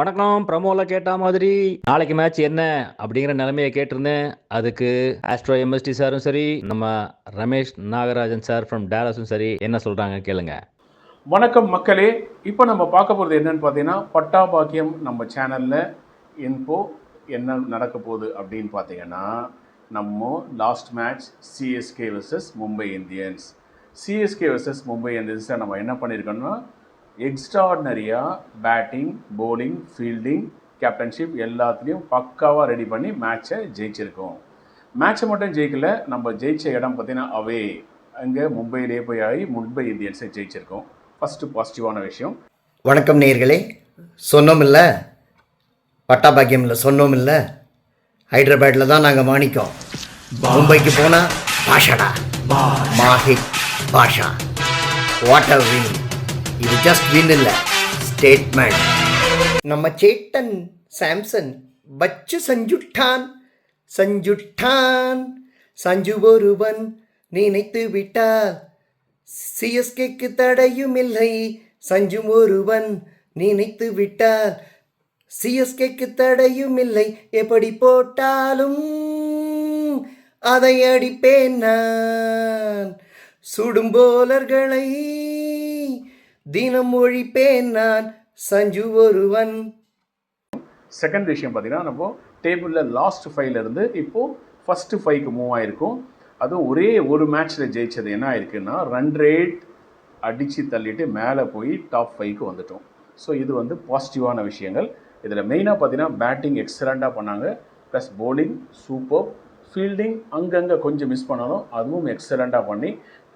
வணக்கம். ப்ரமோல கேட்ட மாதிரி நாளைக்கு மேட்ச் என்ன அப்படிங்கிற நிலைமையை கேட்டிருந்தேன். அதுக்கு ஆஸ்ட்ரோ எம்எஸ்டி சாரும் சரி, நம்ம ரமேஷ் நாகராஜன் சார் ஃப்ரம் டேலஸும் சரி என்ன சொல்றாங்க கேளுங்க. வணக்கம் மக்களே. இப்போ நம்ம பார்க்க போகிறது என்னன்னு பார்த்தீங்கன்னா, பட்டா பாக்கியம் நம்ம சேனலில் இன்ஃபோ என்ன நடக்க போகுது அப்படின்னு பார்த்தீங்கன்னா, நம்ம last match CSK versus Mumbai Indians. CSK versus Mumbai இந்தியன்ஸை நம்ம என்ன பண்ணியிருக்கோம்னா, எக்ஸ்ட்ராடினரியாக பேட்டிங், போலிங், ஃபீல்டிங், கேப்டன்ஷிப் எல்லாத்துலேயும் பக்காவாக ரெடி பண்ணி மேட்சை ஜெயிச்சிருக்கோம். மேட்சை மட்டும் ஜெயிக்கல, நம்ம ஜெயிச்ச இடம் பார்த்தீங்கன்னா அவே, அங்கே மும்பையிலே போய் ஆகி மும்பை இந்தியன்ஸை ஜெயிச்சிருக்கோம். ஃபஸ்ட்டு பாசிட்டிவான விஷயம். வணக்கம் நேயர்களே. சொன்னோமில்ல, பட்டாபாக்கியமில்ல சொன்னோமில்ல, ஹைதராபாத்தில் தான் நாங்கள் மாணிக்கோம். மும்பைக்கு போனால் பாஷாடா, மாஹிக் பாஷா. What a win! இது ஜஸ்ட் வின் இல்லை, ஸ்டேட்மெண்ட். நம்ம சேட்டன் சாம்சன் வச்சு சஞ்சுட்டான் சஞ்சு ஒருவன் நினைத்து விட்டால் சிஎஸ்கேக்கு தடையும் இல்லை. சஞ்சு ஒருவன் நினைத்து விட்டால் சிஎஸ்கேக்கு தடையும் இல்லை. எப்படி போட்டாலும் அதை அடிப்பேன் நான். சுடும் போலர்களை தினம் ஒழிப்பேன் நான். சஞ்சு ஒருவன். செகண்ட் விஷயம் பார்த்தீங்கன்னா, நம்ம டேபிளில் லாஸ்ட் 5 இருந்து இப்போது ஃபஸ்ட்டு 5க்கு மூவ் ஆகிருக்கும். அதுவும் ஒரே ஒரு மேட்ச்சில் ஜெயிச்சது என்ன ஆயிருக்குன்னா, ரன் ரேட் அடித்து தள்ளிட்டு மேலே போய் டாப் 5க்கு வந்துட்டோம். ஸோ இது வந்து பாசிட்டிவான விஷயங்கள். இதில் மெயினாக பார்த்தீங்கன்னா, பேட்டிங் எக்ஸலண்ட்டாக பண்ணாங்க, ப்ளஸ் போலிங் சூப்பர், ஃபீல்டிங் அங்கங்கே கொஞ்சம் மிஸ் பண்ணாலும் அதுவும் எக்ஸலண்ட்டாக பண்ணி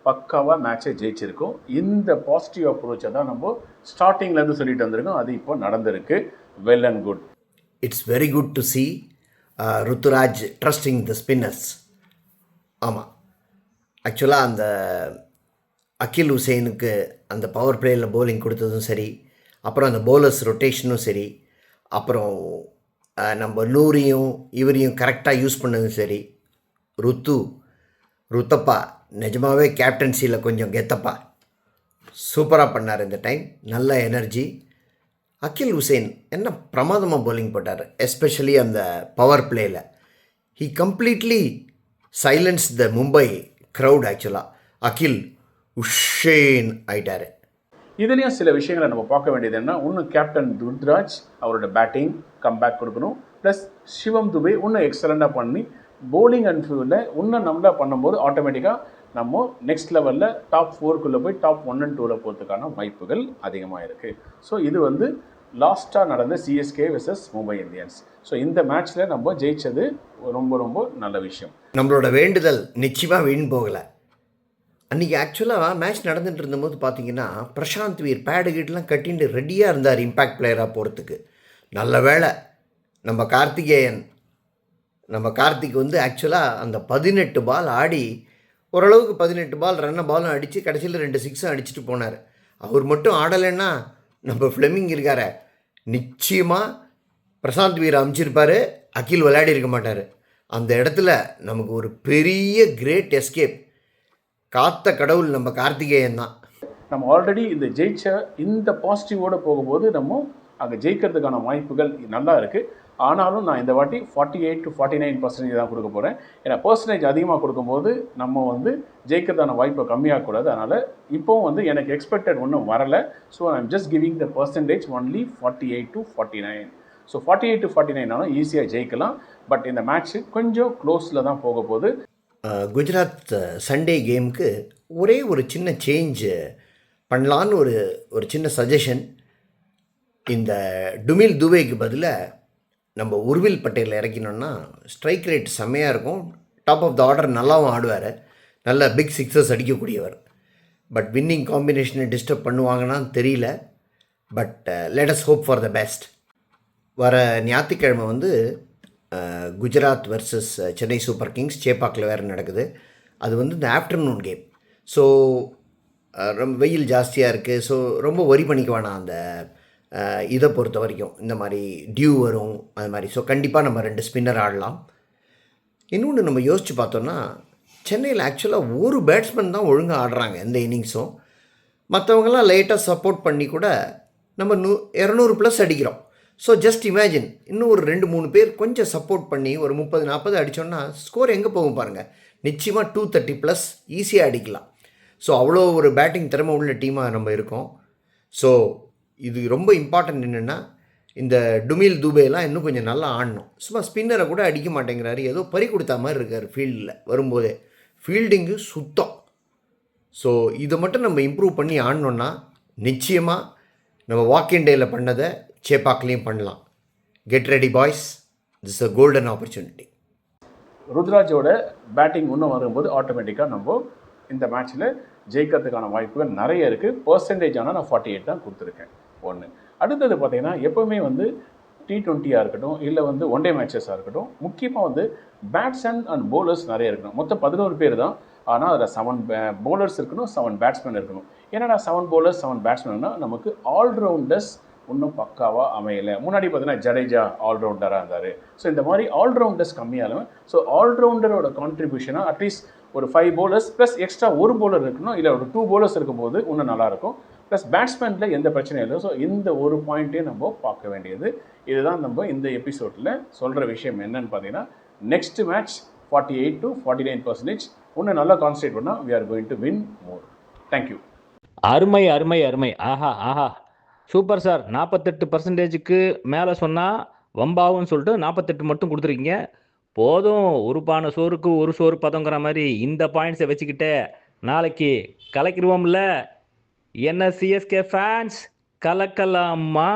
பக்காவாக மேட்சை ஜெயிச்சிருக்கோம். இந்த பாசிட்டிவ் அப்ரோச்சை தான் நம்ம ஸ்டார்டிங்லேருந்து சொல்லிட்டு வந்திருக்கோம். அது இப்போ நடந்திருக்கு. Well and good. It's very good to C Ruturaj trusting the spinners. ஆமாம், ஆக்சுவலாக அந்த அகில் ஹுசைனுக்கு அந்த பவர் பிளேயில் போலிங் கொடுத்ததும் சரி, அப்புறம் அந்த பவுலர்ஸ் ரொட்டேஷனும் சரி, அப்புறம் நம்ம நூரையும் இவரையும் கரெக்டாக யூஸ் பண்ணதும் சரி. ருத்தப்பா நிஜமாகவே கேப்டன்சியில் கொஞ்சம் கெத்தப்பா சூப்பராக பண்ணார் இந்த டைம். நல்ல எனர்ஜி. அகில் ஹுசைன் என்ன பிரமாதமாக போலிங் போட்டார், எஸ்பெஷலி அந்த பவர் பிளேயில். He completely silence the Mumbai crowd. ஆக்சுவலாக அகில் ஹுசைன் ஆயிட்டார். இதுலேயும் சில விஷயங்களை நம்ம பார்க்க வேண்டியது என்ன, ஒன்று கேப்டன் ருத்ராஜ் அவரோட பேட்டிங் கம்பேக் கொடுக்கணும், ப்ளஸ் சிவம் துபே இன்னும் எக்ஸலண்ட்டாக பண்ணி போலிங் அண்ட் ஃபீல்டில் இன்னும் நல்லா பண்ணும்போது ஆட்டோமேட்டிக்காக நம்ம நெக்ஸ்ட் லெவலில் டாப் 4க்குள்ளே போய் டாப் 1 and 2ல் போகிறதுக்கான வாய்ப்புகள் அதிகமாக இருக்குது. ஸோ இது வந்து லாஸ்ட்டாக நடந்த CSK versus Mumbai Indians. So இந்த மேட்ச்சில் நம்ம ஜெயித்தது ரொம்ப ரொம்ப நல்ல விஷயம். நம்மளோட வேண்டுதல் நிச்சயமாக வீண் போகலை. அன்றைக்கி ஆக்சுவலாக மேட்ச் நடந்துகிட்டு இருந்தபோது பார்த்தீங்கன்னா, பிரசாந்த் வீர் பேடு கீட்லாம் கட்டிட்டு ரெடியாக இருந்தார் இம்பேக்ட் பிளேயராக போகிறதுக்கு. நல்ல வேளை நம்ம கார்த்திக் வந்து ஆக்சுவலாக அந்த 18 பால் ஆடி ஓரளவுக்கு 18 பால் ரன்னை பாலும் அடித்து கடைசியில் 2 6 அடிச்சுட்டு போனார். அவர் மட்டும் ஆடலைன்னா நம்ம ஃப்ளெமிங் இருக்கார நிச்சயமாக பிரசாந்த் வீர் அமைச்சிருப்பார், அகில் விளையாடி இருக்க மாட்டார். அந்த இடத்துல நமக்கு ஒரு பெரிய கிரேட் எஸ்கேப். காத்த கடவுள் நம்ம கார்த்திகேயன் தான். நம்ம ஆல்ரெடி இந்த ஜெயிச்ச இந்த பாசிட்டிவோடு போகும்போது நம்ம அங்கே ஜெயிக்கிறதுக்கான வாய்ப்புகள் நல்லா இருக்குது. ஆனாலும் நான் இந்த வாட்டி 48 to 49% தான் கொடுக்க போகிறேன். ஏன்னா பர்சன்டேஜ் அதிகமாக கொடுக்கும்போது நம்ம வந்து ஜெயிக்கிறதான வாய்ப்பை கம்மியாகக்கூடாது. அதனால் இப்போவும் வந்து எனக்கு எக்ஸ்பெக்டட் ஒன்றும் வரலை. So I'm just giving the percentage only 48 to 49. So 48 to 49 ஆனாலும் ஈஸியாக ஜெயிக்கலாம். பட் இந்த மேட்ச்சு கொஞ்சம் க்ளோஸில் தான் போக போகுது. குஜராத் சண்டே கேமுக்கு ஒரே ஒரு சின்ன சேஞ்ச் பண்ணலான்னு ஒரு சின்ன சஜஷன். இந்த டுமில் துபேக்கு பதிலாக நம்ம உர்வில் பட்டேல் இறக்கினோன்னா ஸ்ட்ரைக் ரேட் செம்மையாக இருக்கும். டாப் ஆஃப் த ஆர்டர் நல்லாவும் ஆடுவார், நல்ல பிக் சிக்ஸஸ் அடிக்கக்கூடியவர். பட் வின்னிங் காம்பினேஷனை டிஸ்டர்ப் பண்ணுவாங்கன்னு தெரியல. But let us hope for the best. வர ஞாயிற்றுக்கிழமை வந்து Gujarat versus Chennai super kings சேப்பாக்கில் வேறு நடக்குது. அது வந்து இந்த ஆஃப்டர்நூன் கேம். ஸோ ரொம்ப வெயில் ஜாஸ்தியாக இருக்குது. ஸோ ரொம்ப வரி பண்ணிக்க வேணாம் அந்த இதை பொறுத்த வரைக்கும். இந்த மாதிரி டியூ வரும் அது மாதிரி. ஸோ கண்டிப்பாக நம்ம 2 ஸ்பின்னர் ஆடலாம். இன்னொன்று நம்ம யோசித்து பார்த்தோன்னா, சென்னையில் ஆக்சுவலாக ஒரு பேட்ஸ்மேன் தான் ஒழுங்காக ஆடுறாங்க எந்த இன்னிங்ஸும். மற்றவங்களாம் லைட்டாக சப்போர்ட் பண்ணி கூட நம்ம 200+ அடிக்கிறோம். ஸோ ஜஸ்ட் இமேஜின் இன்னும் ஒரு 2-3 பேர் கொஞ்சம் சப்போர்ட் பண்ணி ஒரு 30-40 அடித்தோன்னா ஸ்கோர் எங்கே போகும் பாருங்கள். நிச்சயமாக 230+ ஈஸியாக அடிக்கலாம். ஸோ அவ்வளோ ஒரு பேட்டிங் திறமை உள்ள டீமாக நம்ம இருக்கோம். ஸோ இது ரொம்ப இம்பார்ட்டன்ட் என்னென்னா, இந்த டுமில் துபேலாம் இன்னும் கொஞ்சம் நல்லா ஆடணும். சும்மா ஸ்பின்னரை கூட அடிக்க மாட்டேங்கிறாரு, ஏதோ பறி கொடுத்தா மாதிரி இருக்கார் ஃபீல்டில் வரும்போதே. ஃபீல்டிங்கு சுத்தம். ஸோ இதை மட்டும் நம்ம இம்ப்ரூவ் பண்ணி ஆடணுன்னா நிச்சயமாக நம்ம வாக்கிங் டேயில் பண்ணதை சேப்பாக்லேயும் பண்ணலாம். Get ready boys, this a golden opportunity. ருத்ராஜோட பேட்டிங் இன்னும் வரும்போது ஆட்டோமேட்டிக்காக நம்ம இந்த மேட்ச்சில் ஜெயிக்கிறதுக்கான வாய்ப்புகள் நிறைய இருக்குது. பர்சன்டேஜ் ஆனால் நான் 48 தான் கொடுத்துருக்கேன். ஒன்று. அடுத்தது பார்த்திங்கன்னா, எப்போவுமே வந்து T20 இருக்கட்டும், இல்லை வந்து ஒன் டே மேட்சஸாக இருக்கட்டும், முக்கியமாக வந்து பேட்ஸ்மேன் அண்ட் பவுலர்ஸ் நிறைய இருக்கணும். மொத்தம் 11 பேர் தான். ஆனால் அதில் 7 பவுலர்ஸ் இருக்கணும், 7 பேட்ஸ்மேன் இருக்கணும். ஏன்னா 7 பவுலர்ஸ் 7 பேட்ஸ்மேன்னா நமக்கு ஆல்ரவுண்டர்ஸ் இன்னும் பக்காவாக அமையலை. முன்னாடி பார்த்தீங்கன்னா ஜடேஜா ஆல்ரவுண்டராக இருந்தார். ஸோ இந்த மாதிரி ஆல்ரவுண்டர்ஸ் கம்மியாகும். ஸோ ஆல்ரவுண்டரோட கான்ட்ரிபியூஷனாக அட்லீஸ்ட் ஒரு 5 பவுலர்ஸ் ப்ளஸ் எக்ஸ்ட்ரா ஒரு பவுலர் இருக்கணும், இல்லை ஒரு 2 பவுலர்ஸ் இருக்கும்போது இன்னும் நல்லாயிருக்கும். ப்ளஸ் பேட்ஸ்மேனில் எந்த பிரச்சனையும் இல்லை. ஸோ இந்த ஒரு பாயிண்ட்டையும் நம்ம பார்க்க வேண்டியது. இதுதான் நம்ம இந்த எபிசோடில் சொல்கிற விஷயம். என்னன்னு பார்த்தீங்கன்னா, நெக்ஸ்ட் மேட்ச் 48 to 49% இன்னும் நல்லா கான்சன்ட்ரேட் பண்ணால் we are going to win more. Thank you. அருமை அருமை அருமை. ஆஹா ஆஹா, சூப்பர் சார். 48%க்கு மேலே சொன்னால் வம்பாவுன்னு சொல்லிட்டு 48 மட்டும் கொடுத்துருக்கீங்க. போதும், ஒரு பானை சோறுக்கு ஒரு சோறு பதங்கிற மாதிரி இந்த பாயிண்ட்ஸை வச்சுக்கிட்டு நாளைக்கு கலக்கிடுவோம்ல. என்ன சிஎஸ்கே ஃபேன்ஸ், கலக்கலாமா?